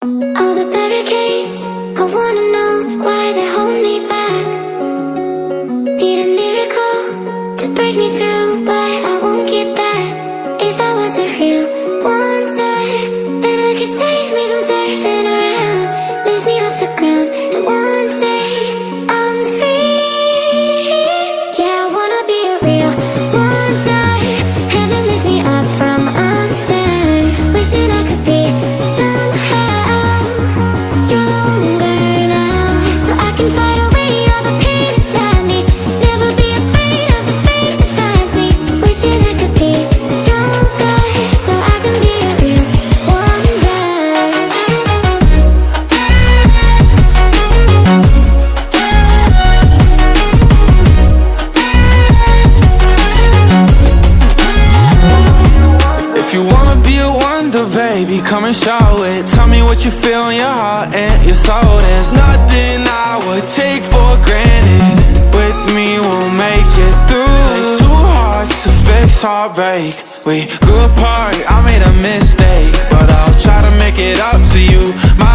All the barricades, I wanna know why they hold me back. Need a miracle to break me through, but I won't get that. If I was a real wonder, then I could save me from turning around, lift me off the ground, and one day I'm free. Yeah, I wanna be a real wonder. Heaven lift me up from under. Wishing I could be somehow stronger now, so I can fight away all the pain inside me. Never be afraid of the fate that finds me. Wishing I could be stronger, so I can be a real wonder. If you wanna be a wonder, baby, come and show it. Tell me what you feel in your heart and your soul. There's nothing I would take for granted. With me, we'll make it through. Takes two hearts to fix heartbreak. We grew apart, I made a mistake, but I'll try to make it up to you. My